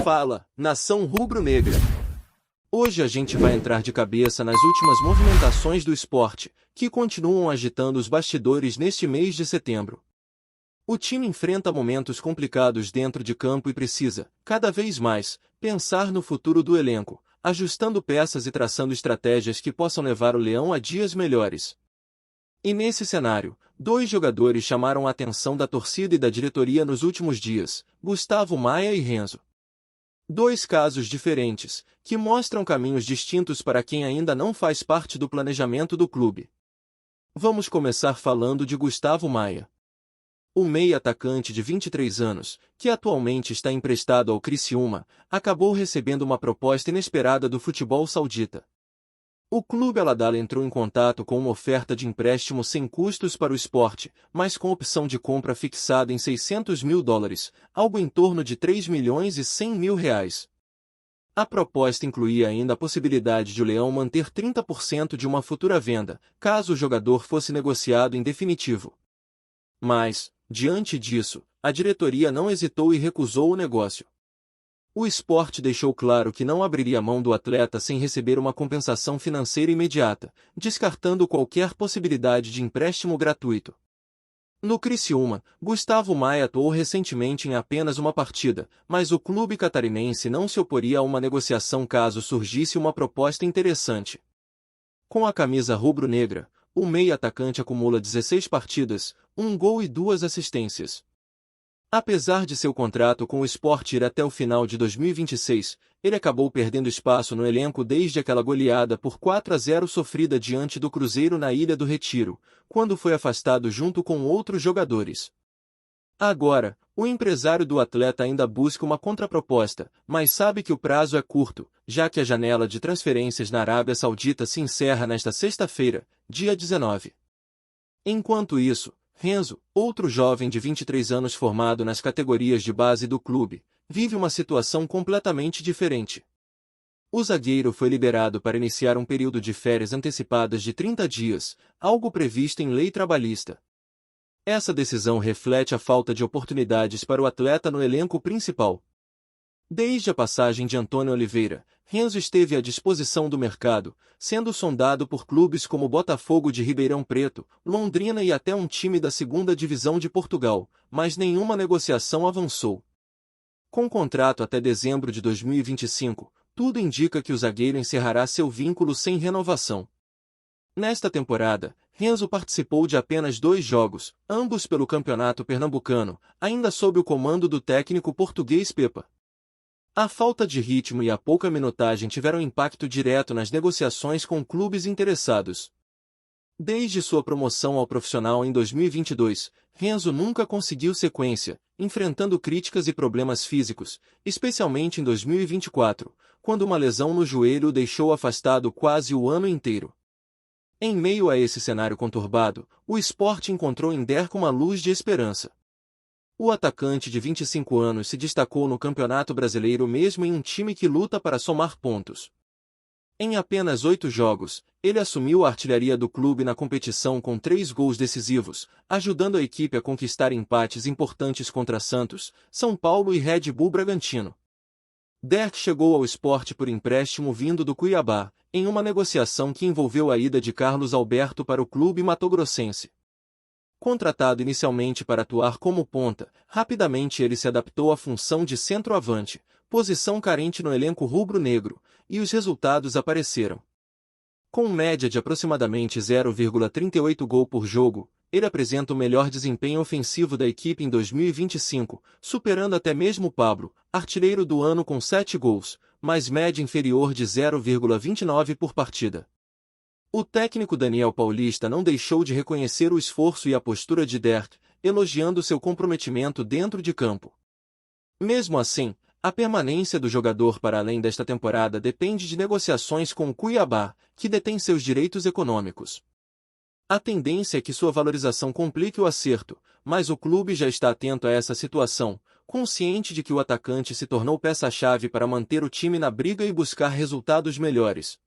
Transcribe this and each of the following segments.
Fala, nação rubro-negra! Hoje a gente vai entrar de cabeça nas últimas movimentações do esporte, que continuam agitando os bastidores neste mês de setembro. O time enfrenta momentos complicados dentro de campo e precisa, cada vez mais, pensar no futuro do elenco, ajustando peças e traçando estratégias que possam levar o Leão a dias melhores. E nesse cenário, dois jogadores chamaram a atenção da torcida e da diretoria nos últimos dias, Gustavo Maia e Renzo. Dois casos diferentes, que mostram caminhos distintos para quem ainda não faz parte do planejamento do clube. Vamos começar falando de Gustavo Maia. O meia-atacante de 23 anos, que atualmente está emprestado ao Criciúma, acabou recebendo uma proposta inesperada do futebol saudita. O clube Al-Ahly entrou em contato com uma oferta de empréstimo sem custos para o Sport, mas com opção de compra fixada em $600 mil, algo em torno de R$ 3.100.000. A proposta incluía ainda a possibilidade de o Leão manter 30% de uma futura venda, caso o jogador fosse negociado em definitivo. Mas, diante disso, a diretoria não hesitou e recusou o negócio. O Sport deixou claro que não abriria mão do atleta sem receber uma compensação financeira imediata, descartando qualquer possibilidade de empréstimo gratuito. No Criciúma, Gustavo Maia atuou recentemente em apenas uma partida, mas o clube catarinense não se oporia a uma negociação caso surgisse uma proposta interessante. Com a camisa rubro-negra, o meia-atacante acumula 16 partidas, 1 gol e 2 assistências. Apesar de seu contrato com o Sport ir até o final de 2026, ele acabou perdendo espaço no elenco desde aquela goleada por 4-0 sofrida diante do Cruzeiro na Ilha do Retiro, quando foi afastado junto com outros jogadores. Agora, o empresário do atleta ainda busca uma contraproposta, mas sabe que o prazo é curto, já que a janela de transferências na Arábia Saudita se encerra nesta sexta-feira, dia 19. Enquanto isso, Renzo, outro jovem de 23 anos formado nas categorias de base do clube, vive uma situação completamente diferente. O zagueiro foi liberado para iniciar um período de férias antecipadas de 30 dias, algo previsto em lei trabalhista. Essa decisão reflete a falta de oportunidades para o atleta no elenco principal. Desde a passagem de Antônio Oliveira, Renzo esteve à disposição do mercado, sendo sondado por clubes como Botafogo de Ribeirão Preto, Londrina e até um time da segunda divisão de Portugal, mas nenhuma negociação avançou. Com contrato até dezembro de 2025, tudo indica que o zagueiro encerrará seu vínculo sem renovação. Nesta temporada, Renzo participou de apenas 2 jogos, ambos pelo Campeonato Pernambucano, ainda sob o comando do técnico português Pepa. A falta de ritmo e a pouca minutagem tiveram impacto direto nas negociações com clubes interessados. Desde sua promoção ao profissional em 2022, Renzo nunca conseguiu sequência, enfrentando críticas e problemas físicos, especialmente em 2024, quando uma lesão no joelho o deixou afastado quase o ano inteiro. Em meio a esse cenário conturbado, o Sport encontrou em Derk uma luz de esperança. O atacante de 25 anos se destacou no Campeonato Brasileiro mesmo em um time que luta para somar pontos. Em apenas 8 jogos, ele assumiu a artilharia do clube na competição com 3 gols decisivos, ajudando a equipe a conquistar empates importantes contra Santos, São Paulo e Red Bull Bragantino. Derk chegou ao Sport por empréstimo vindo do Cuiabá, em uma negociação que envolveu a ida de Carlos Alberto para o clube matogrossense. Contratado inicialmente para atuar como ponta, rapidamente ele se adaptou à função de centroavante, posição carente no elenco rubro-negro, e os resultados apareceram. Com média de aproximadamente 0,38 gol por jogo, ele apresenta o melhor desempenho ofensivo da equipe em 2025, superando até mesmo Pablo, artilheiro do ano com 7 gols, mas média inferior de 0,29 por partida. O técnico Daniel Paulista não deixou de reconhecer o esforço e a postura de Derk, elogiando seu comprometimento dentro de campo. Mesmo assim, a permanência do jogador para além desta temporada depende de negociações com o Cuiabá, que detém seus direitos econômicos. A tendência é que sua valorização complique o acerto, mas o clube já está atento a essa situação, consciente de que o atacante se tornou peça-chave para manter o time na briga e buscar resultados melhores.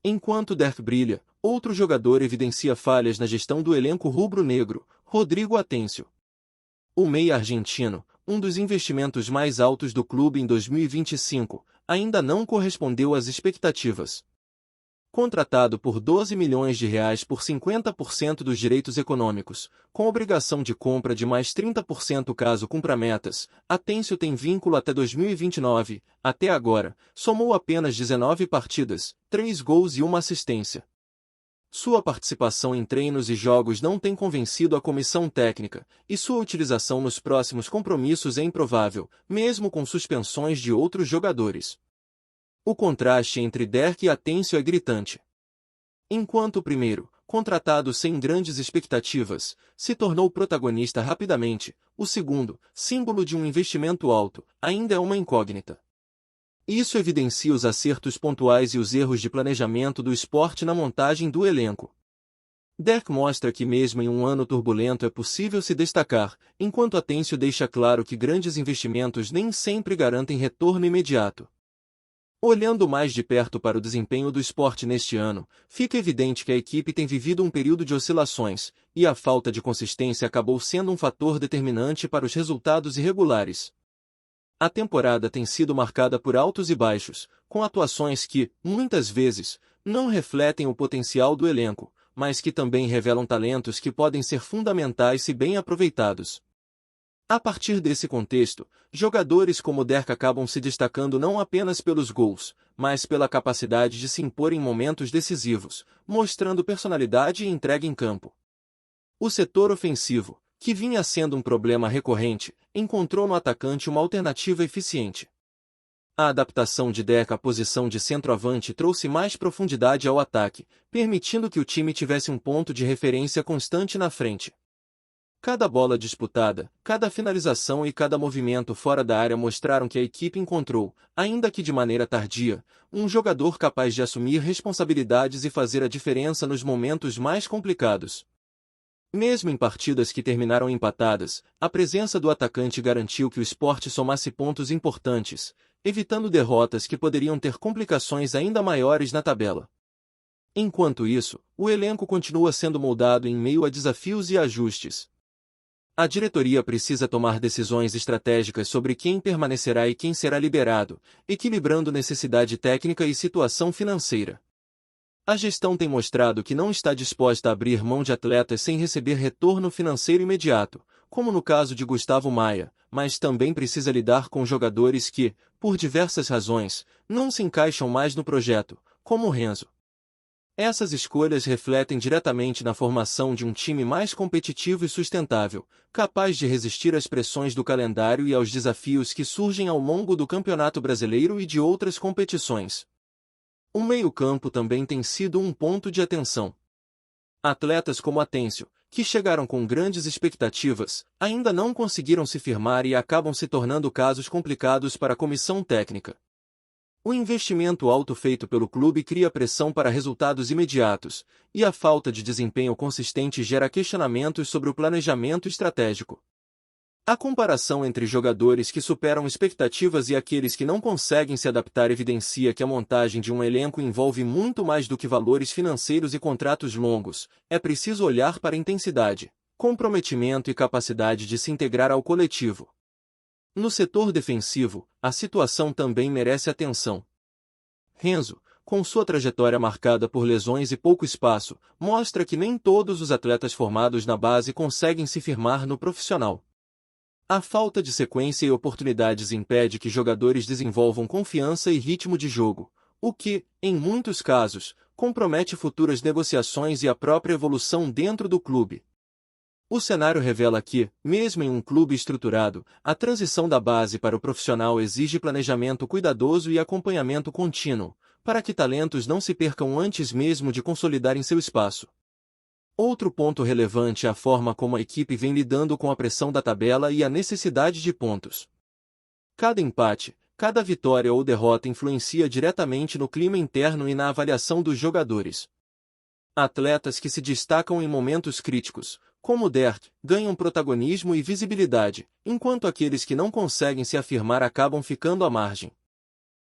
Enquanto Derk brilha, outro jogador evidencia falhas na gestão do elenco rubro-negro, Rodrigo Atencio. O meia argentino, um dos investimentos mais altos do clube em 2025, ainda não correspondeu às expectativas. Contratado por 12 milhões de reais por 50% dos direitos econômicos, com obrigação de compra de mais 30% caso cumpra metas, Atencio tem vínculo até 2029, até agora, somou apenas 19 partidas, 3 gols e 1 assistência. Sua participação em treinos e jogos não tem convencido a comissão técnica, e sua utilização nos próximos compromissos é improvável, mesmo com suspensões de outros jogadores. O contraste entre Derk e Atencio é gritante. Enquanto o primeiro, contratado sem grandes expectativas, se tornou protagonista rapidamente, o segundo, símbolo de um investimento alto, ainda é uma incógnita. Isso evidencia os acertos pontuais e os erros de planejamento do Sport na montagem do elenco. Derk mostra que mesmo em um ano turbulento é possível se destacar, enquanto Atencio deixa claro que grandes investimentos nem sempre garantem retorno imediato. Olhando mais de perto para o desempenho do Sport neste ano, fica evidente que a equipe tem vivido um período de oscilações, e a falta de consistência acabou sendo um fator determinante para os resultados irregulares. A temporada tem sido marcada por altos e baixos, com atuações que, muitas vezes, não refletem o potencial do elenco, mas que também revelam talentos que podem ser fundamentais se bem aproveitados. A partir desse contexto, jogadores como Derk acabam se destacando não apenas pelos gols, mas pela capacidade de se impor em momentos decisivos, mostrando personalidade e entrega em campo. O setor ofensivo, que vinha sendo um problema recorrente, encontrou no atacante uma alternativa eficiente. A adaptação de Derk à posição de centroavante trouxe mais profundidade ao ataque, permitindo que o time tivesse um ponto de referência constante na frente. Cada bola disputada, cada finalização e cada movimento fora da área mostraram que a equipe encontrou, ainda que de maneira tardia, um jogador capaz de assumir responsabilidades e fazer a diferença nos momentos mais complicados. Mesmo em partidas que terminaram empatadas, a presença do atacante garantiu que o Sport somasse pontos importantes, evitando derrotas que poderiam ter complicações ainda maiores na tabela. Enquanto isso, o elenco continua sendo moldado em meio a desafios e ajustes. A diretoria precisa tomar decisões estratégicas sobre quem permanecerá e quem será liberado, equilibrando necessidade técnica e situação financeira. A gestão tem mostrado que não está disposta a abrir mão de atletas sem receber retorno financeiro imediato, como no caso de Gustavo Maia, mas também precisa lidar com jogadores que, por diversas razões, não se encaixam mais no projeto, como Renzo. Essas escolhas refletem diretamente na formação de um time mais competitivo e sustentável, capaz de resistir às pressões do calendário e aos desafios que surgem ao longo do Campeonato Brasileiro e de outras competições. O meio-campo também tem sido um ponto de atenção. Atletas como Atencio, que chegaram com grandes expectativas, ainda não conseguiram se firmar e acabam se tornando casos complicados para a comissão técnica. O investimento alto feito pelo clube cria pressão para resultados imediatos, e a falta de desempenho consistente gera questionamentos sobre o planejamento estratégico. A comparação entre jogadores que superam expectativas e aqueles que não conseguem se adaptar evidencia que a montagem de um elenco envolve muito mais do que valores financeiros e contratos longos. É preciso olhar para a intensidade, comprometimento e capacidade de se integrar ao coletivo. No setor defensivo, a situação também merece atenção. Renzo, com sua trajetória marcada por lesões e pouco espaço, mostra que nem todos os atletas formados na base conseguem se firmar no profissional. A falta de sequência e oportunidades impede que jogadores desenvolvam confiança e ritmo de jogo, o que, em muitos casos, compromete futuras negociações e a própria evolução dentro do clube. O cenário revela que, mesmo em um clube estruturado, a transição da base para o profissional exige planejamento cuidadoso e acompanhamento contínuo, para que talentos não se percam antes mesmo de consolidarem seu espaço. Outro ponto relevante é a forma como a equipe vem lidando com a pressão da tabela e a necessidade de pontos. Cada empate, cada vitória ou derrota influencia diretamente no clima interno e na avaliação dos jogadores. Atletas que se destacam em momentos críticos, como Derk, ganham protagonismo e visibilidade, enquanto aqueles que não conseguem se afirmar acabam ficando à margem.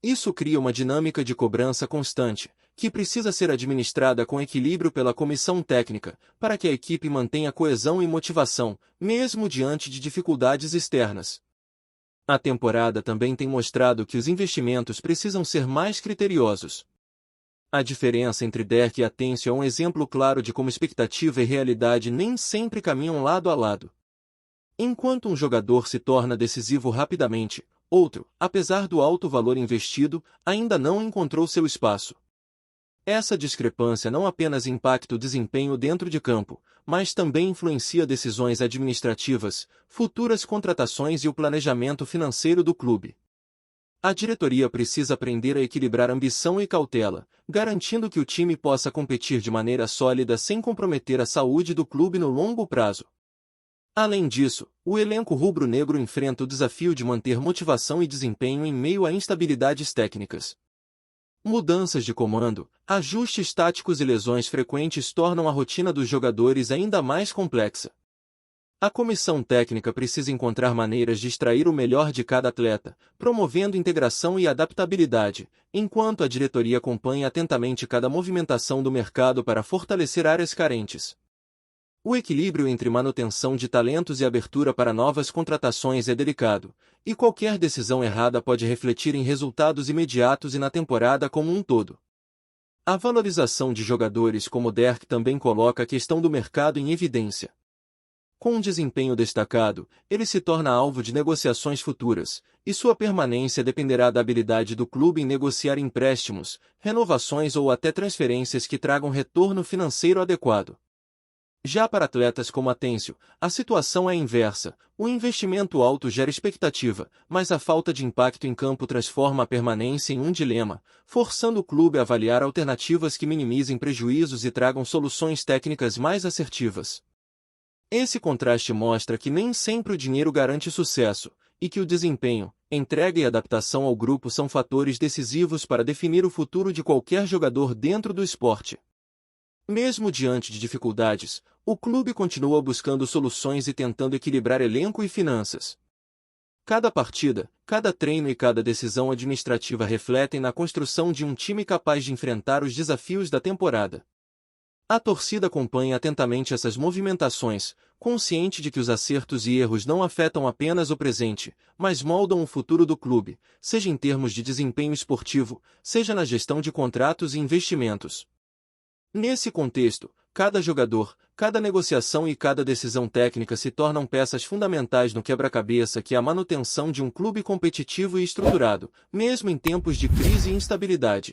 Isso cria uma dinâmica de cobrança constante, que precisa ser administrada com equilíbrio pela comissão técnica, para que a equipe mantenha coesão e motivação, mesmo diante de dificuldades externas. A temporada também tem mostrado que os investimentos precisam ser mais criteriosos. A diferença entre Derek e Atencio é um exemplo claro de como expectativa e realidade nem sempre caminham lado a lado. Enquanto um jogador se torna decisivo rapidamente, outro, apesar do alto valor investido, ainda não encontrou seu espaço. Essa discrepância não apenas impacta o desempenho dentro de campo, mas também influencia decisões administrativas, futuras contratações e o planejamento financeiro do clube. A diretoria precisa aprender a equilibrar ambição e cautela, garantindo que o time possa competir de maneira sólida sem comprometer a saúde do clube no longo prazo. Além disso, o elenco rubro-negro enfrenta o desafio de manter motivação e desempenho em meio a instabilidades técnicas. Mudanças de comando, ajustes táticos e lesões frequentes tornam a rotina dos jogadores ainda mais complexa. A comissão técnica precisa encontrar maneiras de extrair o melhor de cada atleta, promovendo integração e adaptabilidade, enquanto a diretoria acompanha atentamente cada movimentação do mercado para fortalecer áreas carentes. O equilíbrio entre manutenção de talentos e abertura para novas contratações é delicado, e qualquer decisão errada pode refletir em resultados imediatos e na temporada como um todo. A valorização de jogadores como Derk também coloca a questão do mercado em evidência. Com um desempenho destacado, ele se torna alvo de negociações futuras, e sua permanência dependerá da habilidade do clube em negociar empréstimos, renovações ou até transferências que tragam retorno financeiro adequado. Já para atletas como Atencio, a situação é inversa. O investimento alto gera expectativa, mas a falta de impacto em campo transforma a permanência em um dilema, forçando o clube a avaliar alternativas que minimizem prejuízos e tragam soluções técnicas mais assertivas. Esse contraste mostra que nem sempre o dinheiro garante sucesso, e que o desempenho, entrega e adaptação ao grupo são fatores decisivos para definir o futuro de qualquer jogador dentro do esporte. Mesmo diante de dificuldades, o clube continua buscando soluções e tentando equilibrar elenco e finanças. Cada partida, cada treino e cada decisão administrativa refletem na construção de um time capaz de enfrentar os desafios da temporada. A torcida acompanha atentamente essas movimentações, consciente de que os acertos e erros não afetam apenas o presente, mas moldam o futuro do clube, seja em termos de desempenho esportivo, seja na gestão de contratos e investimentos. Nesse contexto, cada jogador, cada negociação e cada decisão técnica se tornam peças fundamentais no quebra-cabeça que é a manutenção de um clube competitivo e estruturado, mesmo em tempos de crise e instabilidade.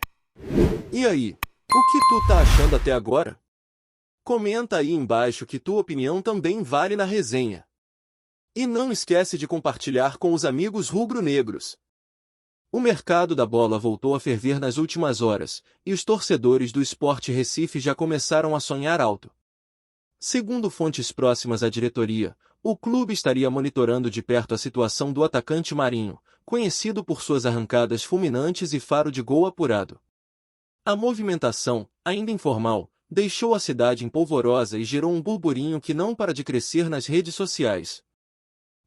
E aí, o que tu tá achando até agora? Comenta aí embaixo que tua opinião também vale na resenha. E não esquece de compartilhar com os amigos rubro-negros. O mercado da bola voltou a ferver nas últimas horas, e os torcedores do Sport Recife já começaram a sonhar alto. Segundo fontes próximas à diretoria, o clube estaria monitorando de perto a situação do atacante Marinho, conhecido por suas arrancadas fulminantes e faro de gol apurado. A movimentação, ainda informal, deixou a cidade empolvorosa e gerou um burburinho que não para de crescer nas redes sociais.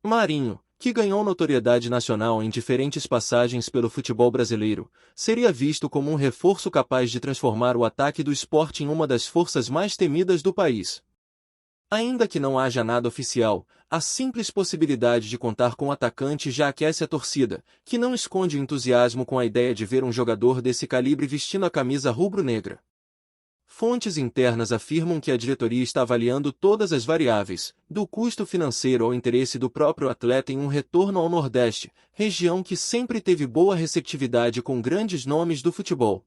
Marinho, que ganhou notoriedade nacional em diferentes passagens pelo futebol brasileiro, seria visto como um reforço capaz de transformar o ataque do Sport em uma das forças mais temidas do país. Ainda que não haja nada oficial, a simples possibilidade de contar com o atacante já aquece a torcida, que não esconde o entusiasmo com a ideia de ver um jogador desse calibre vestindo a camisa rubro-negra. Fontes internas afirmam que a diretoria está avaliando todas as variáveis, do custo financeiro ao interesse do próprio atleta em um retorno ao Nordeste, região que sempre teve boa receptividade com grandes nomes do futebol.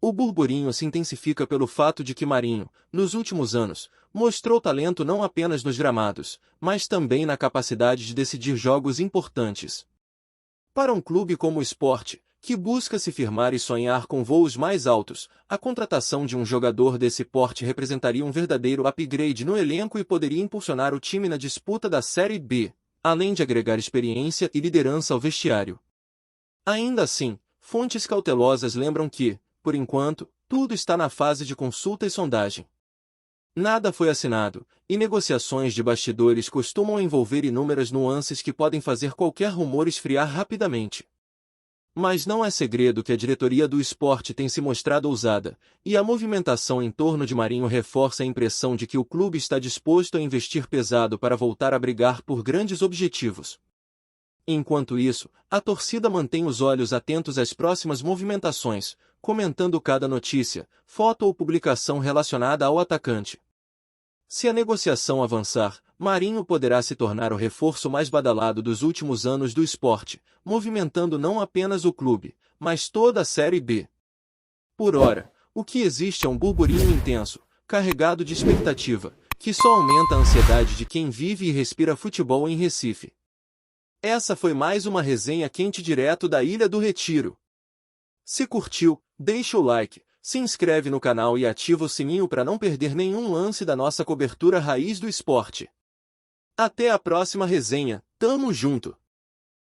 O burburinho se intensifica pelo fato de que Marinho, nos últimos anos, mostrou talento não apenas nos gramados, mas também na capacidade de decidir jogos importantes. Para um clube como o Sport, que busca se firmar e sonhar com voos mais altos, a contratação de um jogador desse porte representaria um verdadeiro upgrade no elenco e poderia impulsionar o time na disputa da Série B, além de agregar experiência e liderança ao vestiário. Ainda assim, fontes cautelosas lembram que, por enquanto, tudo está na fase de consulta e sondagem. Nada foi assinado, e negociações de bastidores costumam envolver inúmeras nuances que podem fazer qualquer rumor esfriar rapidamente. Mas não é segredo que a diretoria do Sport tem se mostrado ousada, e a movimentação em torno de Marinho reforça a impressão de que o clube está disposto a investir pesado para voltar a brigar por grandes objetivos. Enquanto isso, a torcida mantém os olhos atentos às próximas movimentações, comentando cada notícia, foto ou publicação relacionada ao atacante. Se a negociação avançar, Marinho poderá se tornar o reforço mais badalado dos últimos anos do esporte, movimentando não apenas o clube, mas toda a Série B. Por ora, o que existe é um burburinho intenso, carregado de expectativa, que só aumenta a ansiedade de quem vive e respira futebol em Recife. Essa foi mais uma resenha quente direto da Ilha do Retiro. Se curtiu, deixa o like, se inscreve no canal e ativa o sininho para não perder nenhum lance da nossa cobertura raiz do esporte. Até a próxima resenha, tamo junto!